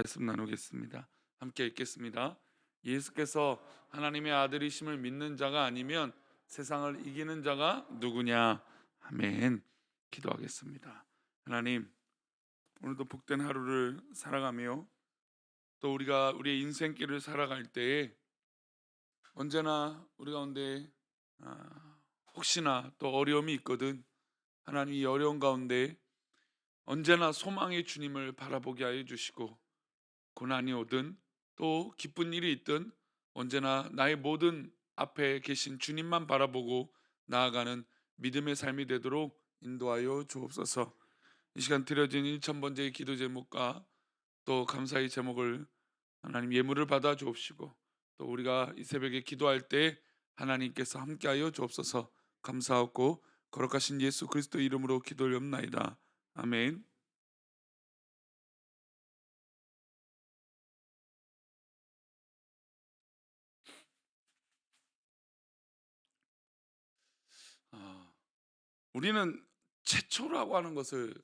말씀 나누겠습니다. 함께 읽겠습니다. 예수께서 하나님의 아들이심을 믿는 자가 아니면 세상을 이기는 자가 누구냐? 아멘. 기도하겠습니다. 하나님, 오늘도 복된 하루를 살아가며 또 우리가 우리의 인생길을 살아갈 때에 언제나 우리 가운데 혹시나 또 어려움이 있거든. 하나님, 이 어려운 가운데 언제나 소망의 주님을 바라보게 하여 주시고, 고난이 오든 또 기쁜 일이 있든 언제나 나의 모든 앞에 계신 주님만 바라보고 나아가는 믿음의 삶이 되도록 인도하여 주옵소서. 이 시간 드려진 1,000번째의 기도 제목과 또 감사의 제목을 하나님 예물을 받아 주옵시고, 또 우리가 이 새벽에 기도할 때 하나님께서 함께하여 주옵소서. 감사하고 거룩하신 예수 그리스도 이름으로 기도 올옵나이다. 아멘. 아, 우리는 최초라고 하는 것을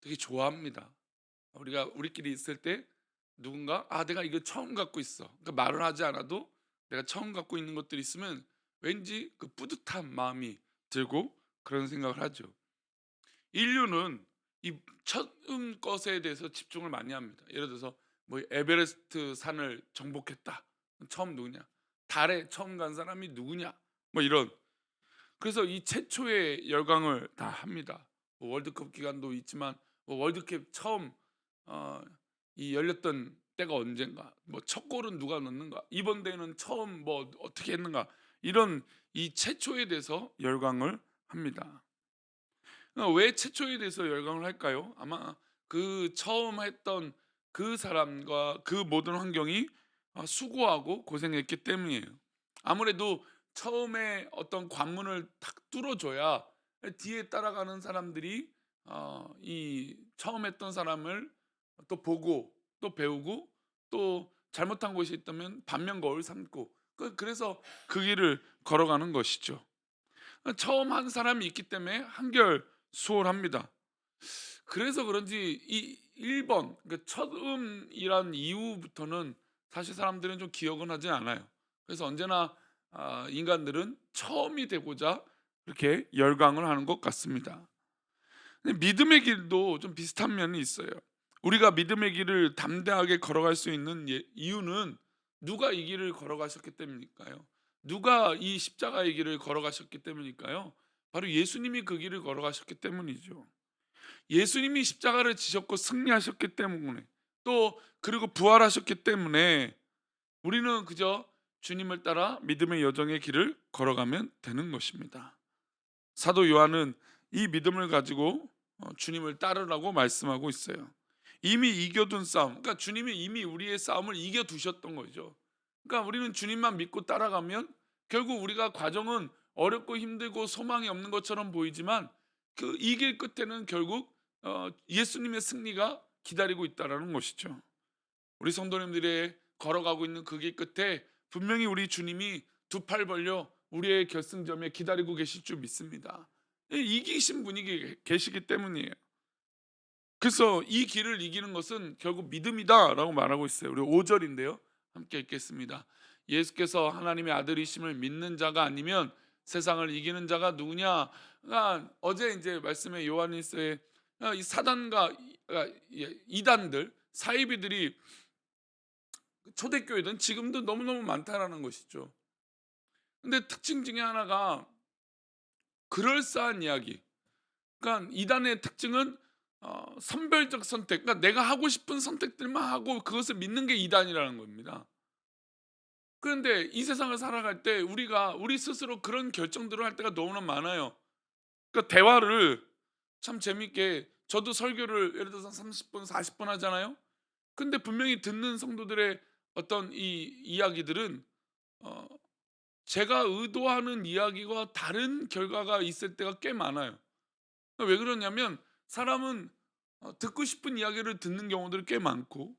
되게 좋아합니다. 우리가 우리끼리 있을 때 누군가 내가 이거 처음 갖고 있어. 그러니까 말을 하지 않아도 내가 처음 갖고 있는 것들이 있으면 왠지 그 뿌듯한 마음이 들고 그런 생각을 하죠. 인류는 이 처음 것에 대해서 집중을 많이 합니다. 예를 들어서 뭐 에베레스트 산을 정복했다. 처음 누구냐? 달에 처음 간 사람이 누구냐? 뭐 이런. 그래서 이 최초의 열광을 다 합니다. 뭐 월드컵 기간도 있지만 뭐 월드컵 처음 어, 이 열렸던 때가 언젠가, 뭐 첫 골은 누가 넣는가, 이번 대회는 처음 뭐 어떻게 했는가, 이런 이 최초에 대해서 열광을 합니다. 왜 최초에 대해서 열광을 할까요? 아마 그 처음 했던 그 사람과 그 모든 환경이 수고하고 고생했기 때문이에요. 아무래도 처음에 어떤 관문을 탁 뚫어줘야 뒤에 따라가는 사람들이 이 처음 했던 사람을 또 보고 또 배우고 또 잘못한 것이 있다면 반면 거울 삼고, 그래서 그 길을 걸어가는 것이죠. 처음 한 사람이 있기 때문에 한결 수월합니다. 그래서 그런지 이 1번, 그러니까 처음이란 이후부터는 사실 사람들은 좀 기억은 하지 않아요. 그래서 언제나 인간들은 처음이 되고자 이렇게 열광을 하는 것 같습니다. 근데 믿음의 길도 좀 비슷한 면이 있어요. 우리가 믿음의 길을 담대하게 걸어갈 수 있는 이유는 누가 이 길을 걸어가셨기 때문일까요? 누가 이 십자가의 길을 걸어가셨기 때문일까요? 바로 예수님이 그 길을 걸어가셨기 때문이죠. 예수님이 십자가를 지셨고 승리하셨기 때문에, 또 그리고 부활하셨기 때문에 우리는 그저 주님을 따라 믿음의 여정의 길을 걸어가면 되는 것입니다. 사도 요한은 이 믿음을 가지고 주님을 따르라고 말씀하고 있어요. 이미 이겨둔 싸움, 그러니까 주님이 이미 우리의 싸움을 이겨두셨던 거죠. 그러니까 우리는 주님만 믿고 따라가면 결국 우리가 과정은 어렵고 힘들고 소망이 없는 것처럼 보이지만 그 이 길 끝에는 결국 예수님의 승리가 기다리고 있다라는 것이죠. 우리 성도님들의 걸어가고 있는 그 길 끝에 분명히 우리 주님이 두 팔 벌려 우리의 결승점에 기다리고 계실 줄 믿습니다. 이기신 분이 계시기 때문이에요. 그래서 이 길을 이기는 것은 결국 믿음이다라고 말하고 있어요. 우리 5절인데요. 함께 읽겠습니다. 예수께서 하나님의 아들이심을 믿는 자가 아니면 세상을 이기는 자가 누구냐? 그러니까 어제 이제 말씀에 요한일서에 이 사단과 이단들, 사이비들이 초대교회든 지금도 너무너무 많다라는 것이죠. 근데 특징 중에 하나가 그럴싸한 이야기. 그러니까 이단의 특징은 선별적 선택. 그러니까 내가 하고 싶은 선택들만 하고 그것을 믿는 게 이단이라는 겁니다. 그런데 이 세상을 살아갈 때 우리가 우리 스스로 그런 결정들을 할 때가 너무나 많아요. 그러니까 대화를 참 재밌게, 저도 설교를 예를 들어서 30분, 40분 하잖아요. 근데 분명히 듣는 성도들의 어떤 이 이야기들은 어 제가 의도하는 이야기와 다른 결과가 있을 때가 꽤 많아요. 왜 그러냐면 사람은 듣고 싶은 이야기를 듣는 경우들이 꽤 많고,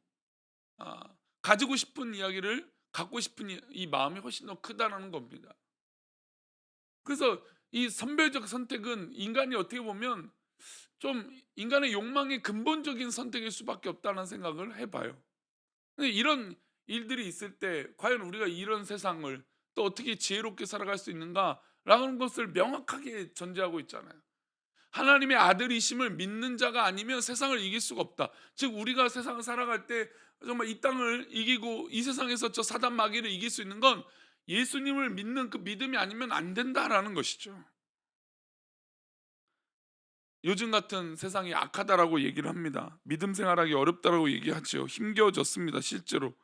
아 가지고 싶은 이야기를 갖고 싶은 이 마음이 훨씬 더 크다라는 겁니다. 그래서 이 선별적 선택은 인간이 어떻게 보면 좀 인간의 욕망의 근본적인 선택일 수밖에 없다는 생각을 해봐요. 근데 이런 일들이 있을 때 과연 우리가 이런 세상을 또 어떻게 지혜롭게 살아갈 수 있는가라는 것을 명확하게 전제하고 있잖아요. 하나님의 아들이심을 믿는 자가 아니면 세상을 이길 수가 없다. 즉 우리가 세상을 살아갈 때 정말 이 땅을 이기고 이 세상에서 저 사단 마귀를 이길 수 있는 건 예수님을 믿는 그 믿음이 아니면 안 된다라는 것이죠. 요즘 같은 세상이 악하다라고 얘기를 합니다. 믿음 생활하기 어렵다라고 얘기하죠. 힘겨워졌습니다, 실제로.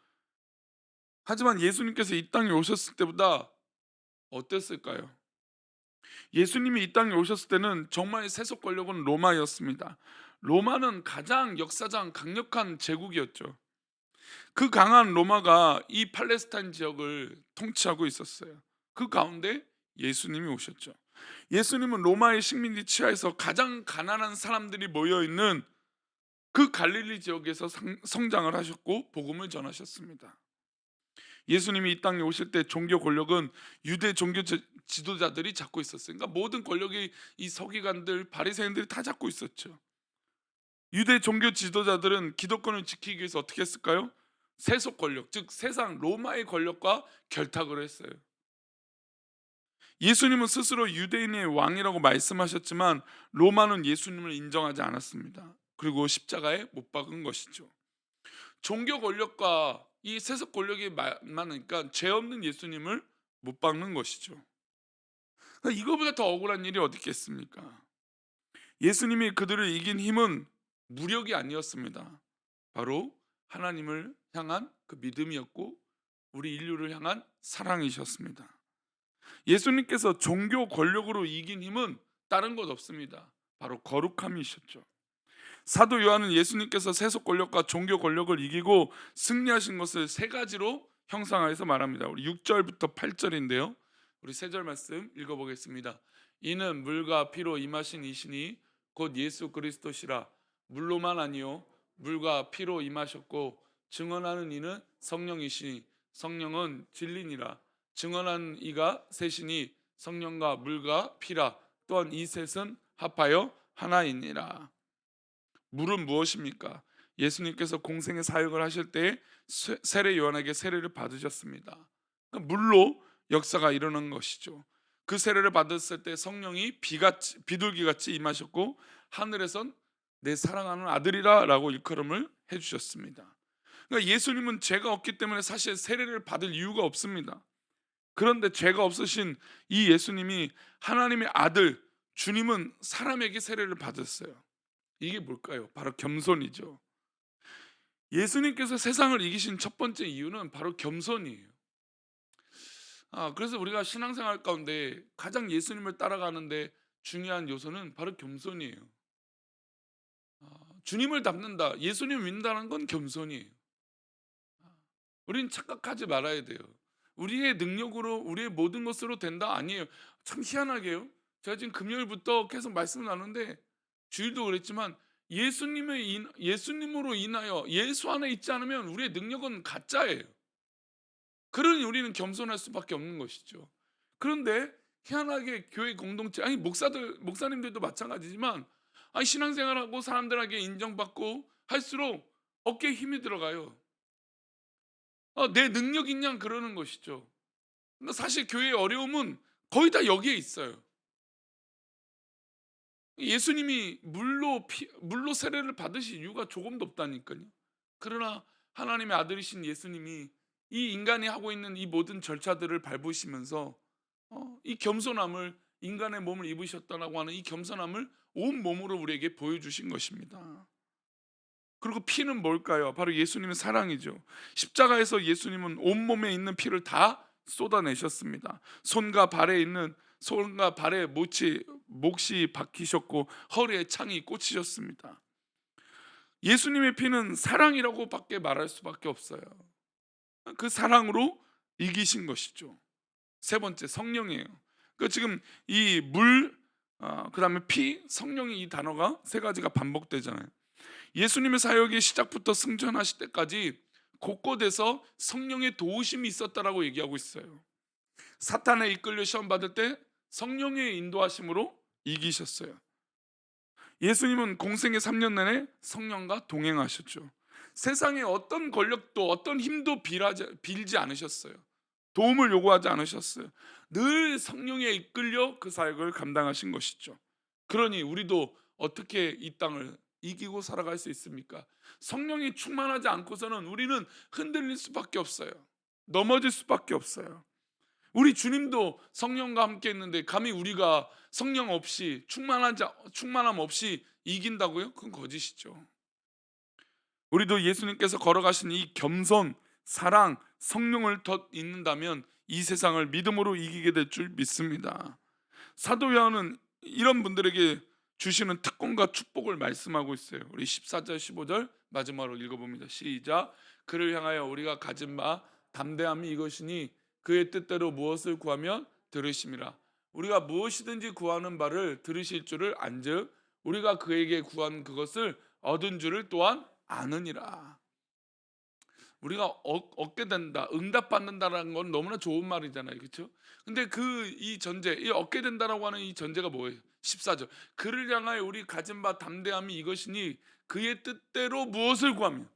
하지만 예수님께서 이 땅에 오셨을 때보다 어땠을까요? 예수님이 이 땅에 오셨을 때는 정말 세속 권력은 로마였습니다. 로마는 가장 역사상 강력한 제국이었죠. 그 강한 로마가 이 팔레스타인 지역을 통치하고 있었어요. 그 가운데 예수님이 오셨죠. 예수님은 로마의 식민지 치하에서 가장 가난한 사람들이 모여 있는 그 갈릴리 지역에서 성장을 하셨고 복음을 전하셨습니다. 예수님이 이 땅에 오실 때 종교 권력은 유대 종교 지도자들이 잡고 있었어요. 그러니까 모든 권력이 이 서기관들, 바리새인들이 다 잡고 있었죠. 유대 종교 지도자들은 기독권을 지키기 위해서 어떻게 했을까요? 세속 권력, 즉 세상 로마의 권력과 결탁을 했어요. 예수님은 스스로 유대인의 왕이라고 말씀하셨지만 로마는 예수님을 인정하지 않았습니다. 그리고 십자가에 못 박은 것이죠. 종교 권력과 이 세속 권력이 많으니까 죄 없는 예수님을 못 박는 것이죠. 그러니까 이거보다 더 억울한 일이 어디 있겠습니까? 예수님이 그들을 이긴 힘은 무력이 아니었습니다. 바로 하나님을 향한 그 믿음이었고 우리 인류를 향한 사랑이셨습니다. 예수님께서 종교 권력으로 이긴 힘은 다른 것 없습니다. 바로 거룩함이셨죠. 사도 요한은 예수님께서 세속 권력과 종교 권력을 이기고 승리하신 것을 세 가지로 형상화해서 말합니다. 우리 6절부터 8절인데요. 우리 세 절 말씀 읽어보겠습니다. 이는 물과 피로 임하신 이시니 곧 예수 그리스도시라. 물로만 아니요 물과 피로 임하셨고 증언하는 이는 성령이시니 성령은 진리니라. 증언하는 이가 셋이니 성령과 물과 피라. 또한 이 셋은 합하여 하나이니라. 물은 무엇입니까? 예수님께서 공생의 사역을 하실 때 세례 요한에게 세례를 받으셨습니다. 그러니까 물로 역사가 일어난 것이죠. 그 세례를 받았을 때 성령이 비둘기같이 임하셨고 하늘에선 내 사랑하는 아들이라라고 일컬음을 해주셨습니다. 그러니까 예수님은 죄가 없기 때문에 사실 세례를 받을 이유가 없습니다. 그런데 죄가 없으신 이 예수님이 하나님의 아들 주님은 사람에게 세례를 받았어요. 이게 뭘까요? 바로 겸손이죠. 예수님께서 세상을 이기신 첫 번째 이유는 바로 겸손이에요. 그래서 우리가 신앙생활 가운데 가장 예수님을 따라가는데 중요한 요소는 바로 겸손이에요. 주님을 닮는다, 예수님을 믿는다는 건 겸손이에요. 우리는 착각하지 말아야 돼요. 우리의 능력으로 우리의 모든 것으로 된다 아니에요. 참 희한하게요. 제가 지금 금요일부터 계속 말씀을 나누는데 주일도 그랬지만 예수님으로 인하여 예수 안에 있지 않으면 우리의 능력은 가짜예요. 그러니 우리는 겸손할 수밖에 없는 것이죠. 그런데 희한하게 교회 공동체 아니 목사님들도 마찬가지지만 신앙생활하고 사람들에게 인정받고 할수록 어깨에 힘이 들어가요. 내 능력 있냐 그러는 것이죠. 근데 사실 교회의 어려움은 거의 다 여기에 있어요. 예수님이 물로 세례를 받으실 이유가 조금도 없다니까요. 그러나 하나님의 아들이신 예수님이 이 인간이 하고 있는 이 모든 절차들을 밟으시면서 이 겸손함을 인간의 몸을 입으셨다라고 하는 이 겸손함을 온 몸으로 우리에게 보여주신 것입니다. 그리고 피는 뭘까요? 바로 예수님의 사랑이죠. 십자가에서 예수님은 온몸에 있는 피를 다 쏟아내셨습니다. 손과 발에 못이 박히셨고 허리에 창이 꽂히셨습니다. 예수님의 피는 사랑이라고밖에 말할 수밖에 없어요. 그 사랑으로 이기신 것이죠. 세 번째 성령이에요. 지금 이 물, 그다음에 피, 성령이 이 단어가 세 가지가 반복되잖아요. 예수님의 사역이 시작부터 승천하실 때까지 곳곳에서 성령의 도우심이 있었다라고 얘기하고 있어요. 사탄에 이끌려 시험 받을 때 성령의 인도하심으로 이기셨어요. 예수님은 공생의 3년 내내 성령과 동행하셨죠. 세상의 어떤 권력도 어떤 힘도 빌지 않으셨어요. 도움을 요구하지 않으셨어요. 늘 성령에 이끌려 그 사역을 감당하신 것이죠. 그러니 우리도 어떻게 이 땅을 이기고 살아갈 수 있습니까? 성령이 충만하지 않고서는 우리는 흔들릴 수밖에 없어요. 넘어질 수밖에 없어요. 우리 주님도 성령과 함께 했는데 감히 우리가 성령 없이 충만함 없이 이긴다고요? 그건 거짓이죠. 우리도 예수님께서 걸어가신 이 겸손, 사랑, 성령을 덧 잇는다면 이 세상을 믿음으로 이기게 될 줄 믿습니다. 사도 요한은 이런 분들에게 주시는 특권과 축복을 말씀하고 있어요. 우리 14절 15절 마지막으로 읽어봅니다. 시작. 그를 향하여 우리가 가진 바 담대함이 이것이니 그의 뜻대로 무엇을 구하면 들으심이라. 우리가 무엇이든지 구하는 바를 들으실 줄을 안즉 우리가 그에게 구한 그것을 얻은 줄을 또한 아느니라. 우리가 얻게 된다, 응답받는다라는 건 너무나 좋은 말이잖아요, 그렇죠? 근데 이 전제, 이 얻게 된다라고 하는 이 전제가 뭐예요? 14절. 그를 향하여 우리 가진 바 담대함이 이것이니 그의 뜻대로 무엇을 구하면,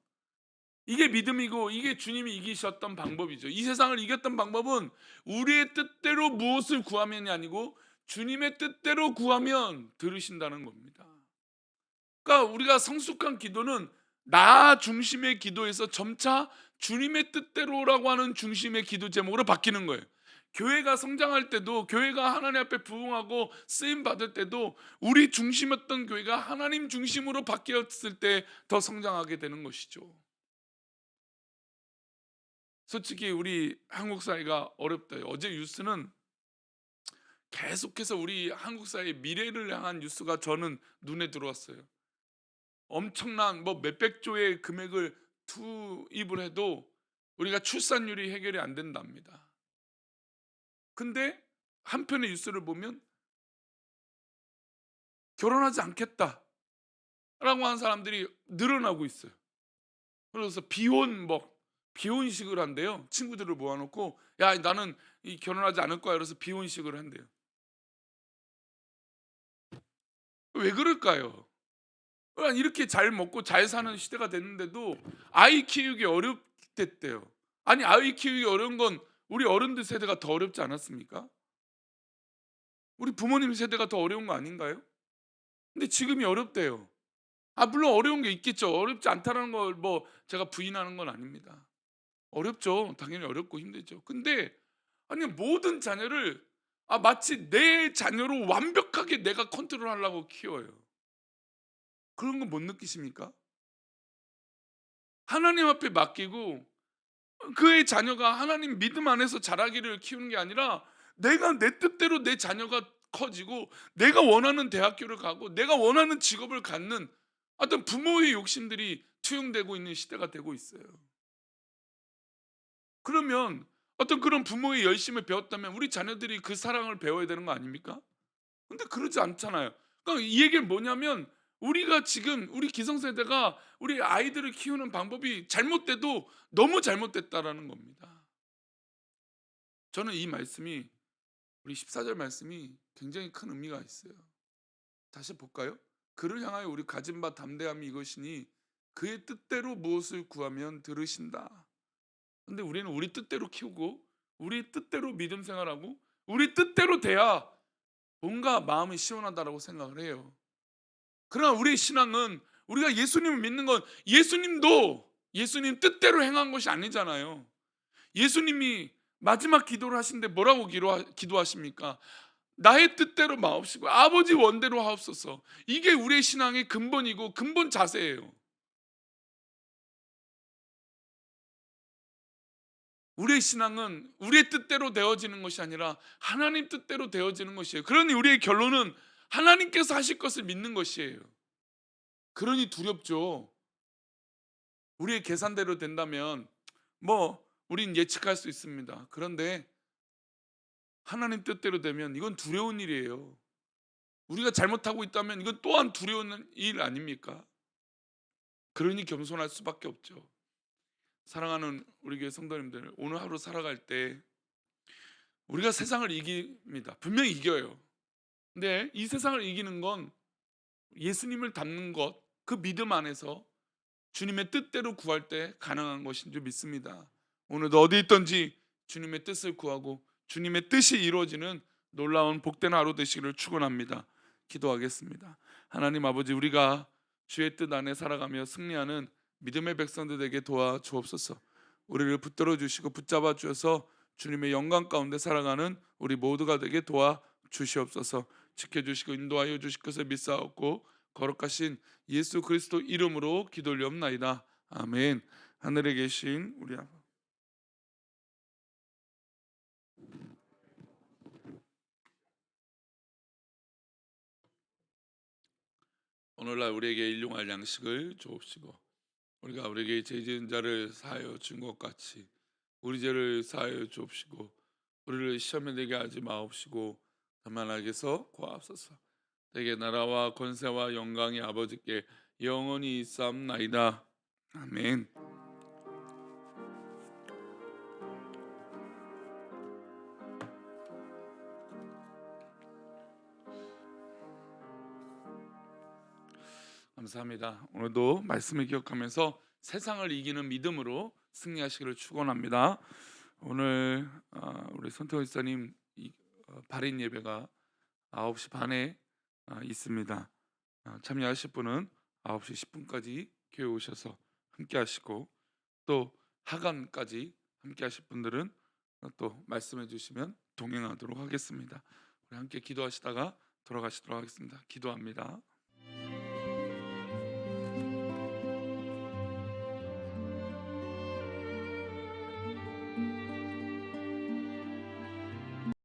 이게 믿음이고 이게 주님이 이기셨던 방법이죠. 이 세상을 이겼던 방법은 우리의 뜻대로 무엇을 구하면이 아니고 주님의 뜻대로 구하면 들으신다는 겁니다. 그러니까 우리가 성숙한 기도는 나 중심의 기도에서 점차 주님의 뜻대로라고 하는 중심의 기도 제목으로 바뀌는 거예요. 교회가 성장할 때도, 교회가 하나님 앞에 부흥하고 쓰임 받을 때도 우리 중심이었던 교회가 하나님 중심으로 바뀌었을 때 더 성장하게 되는 것이죠. 솔직히 우리 한국 사회가 어렵다. 어제 뉴스는 계속해서 우리 한국 사회의 미래를 향한 뉴스가 저는 눈에 들어왔어요. 엄청난 뭐 몇백 조의 금액을 투입을 해도 우리가 출산율이 해결이 안 된답니다. 근데 한편의 뉴스를 보면 결혼하지 않겠다라고 하는 사람들이 늘어나고 있어요. 그래서 비혼식을 한대요. 친구들을 모아놓고 야 나는 결혼하지 않을 거야. 그래서 비혼식을 한대요. 왜 그럴까요? 그러니까 이렇게 잘 먹고 잘 사는 시대가 됐는데도 아이 키우기 어렵댔대요. 아니 아이 키우기 어려운 건 우리 어른들 세대가 더 어렵지 않았습니까? 우리 부모님 세대가 더 어려운 거 아닌가요? 근데 지금이 어렵대요. 물론 어려운 게 있겠죠. 어렵지 않다는 걸 뭐 제가 부인하는 건 아닙니다. 어렵죠. 당연히 어렵고 힘들죠. 근데 아니 모든 자녀를 마치 내 자녀로 완벽하게 내가 컨트롤하려고 키워요. 그런 건 못 느끼십니까? 하나님 앞에 맡기고 그의 자녀가 하나님 믿음 안에서 자라기를 키우는 게 아니라 내가 내 뜻대로 내 자녀가 커지고 내가 원하는 대학교를 가고 내가 원하는 직업을 갖는 어떤 부모의 욕심들이 투영되고 있는 시대가 되고 있어요. 그러면 어떤 그런 부모의 열심을 배웠다면 우리 자녀들이 그 사랑을 배워야 되는 거 아닙니까? 근데 그러지 않잖아요. 그러니까 이 얘기는 뭐냐면 우리가 지금 우리 기성세대가 우리 아이들을 키우는 방법이 잘못돼도 너무 잘못됐다라는 겁니다. 저는 이 말씀이 우리 14절 말씀이 굉장히 큰 의미가 있어요. 다시 볼까요? 그를 향하여 우리 가진 바 담대함이 이것이니 그의 뜻대로 무엇을 구하면 들으신다. 근데 우리는 우리 뜻대로 키우고 우리 뜻대로 믿음 생활하고 우리 뜻대로 돼야 뭔가 마음이 시원하다라고 생각을 해요. 그러나 우리의 신앙은 우리가 예수님을 믿는 건 예수님도 예수님 뜻대로 행한 것이 아니잖아요. 예수님이 마지막 기도를 하신데 뭐라고 기도하십니까? 나의 뜻대로 마옵시고 아버지 원대로 하옵소서. 이게 우리의 신앙의 근본이고 근본 자세예요. 우리의 신앙은 우리의 뜻대로 되어지는 것이 아니라 하나님 뜻대로 되어지는 것이에요. 그러니 우리의 결론은 하나님께서 하실 것을 믿는 것이에요. 그러니 두렵죠. 우리의 계산대로 된다면 우린 예측할 수 있습니다. 그런데 하나님 뜻대로 되면 이건 두려운 일이에요. 우리가 잘못하고 있다면 이건 또한 두려운 일 아닙니까? 그러니 겸손할 수밖에 없죠. 사랑하는 우리 교회 성도님들, 오늘 하루 살아갈 때 우리가 세상을 이깁니다. 분명히 이겨요. 근데 이 세상을 이기는 건 예수님을 닮는 것, 그 믿음 안에서 주님의 뜻대로 구할 때 가능한 것인 줄 믿습니다. 오늘도 어디 있든지 주님의 뜻을 구하고 주님의 뜻이 이루어지는 놀라운 복된 하루 되시기를 축원합니다. 기도하겠습니다. 하나님 아버지, 우리가 주의 뜻 안에 살아가며 승리하는 믿음의 백성들 되게 도와 주옵소서. 우리를 붙들어 주시고 붙잡아 주셔서 주님의 영광 가운데 살아가는 우리 모두가 되게 도와 주시옵소서. 지켜주시고 인도하여 주실 것을 믿사옵고 거룩하신 예수 그리스도 이름으로 기도 올리옵나이다. 아멘. 하늘에 계신 우리 아버지, 오늘날 우리에게 일용할 양식을 주옵시고 우리가 우리에게 죄 지은 자를 사하여 준 것 같이 우리 죄를 사하여 주옵시고 우리를 시험에 들게 하지 마옵시고 다만 악에서 구하옵소서. 대개 나라와 권세와 영광이 아버지께 영원히 있사옵나이다. 아멘. 감사합니다. 오늘도 말씀을 기억하면서 세상을 이기는 믿음으로 승리하시기를 축원합니다. 오늘 우리 손태호 집사님 발인 예배가 9시 반에 있습니다. 참여하실 분은 9시 10분까지 교회 오셔서 함께 하시고 또 하간까지 함께 하실 분들은 또 말씀해 주시면 동행하도록 하겠습니다. 우리 함께 기도하시다가 돌아가시도록 하겠습니다. 기도합니다.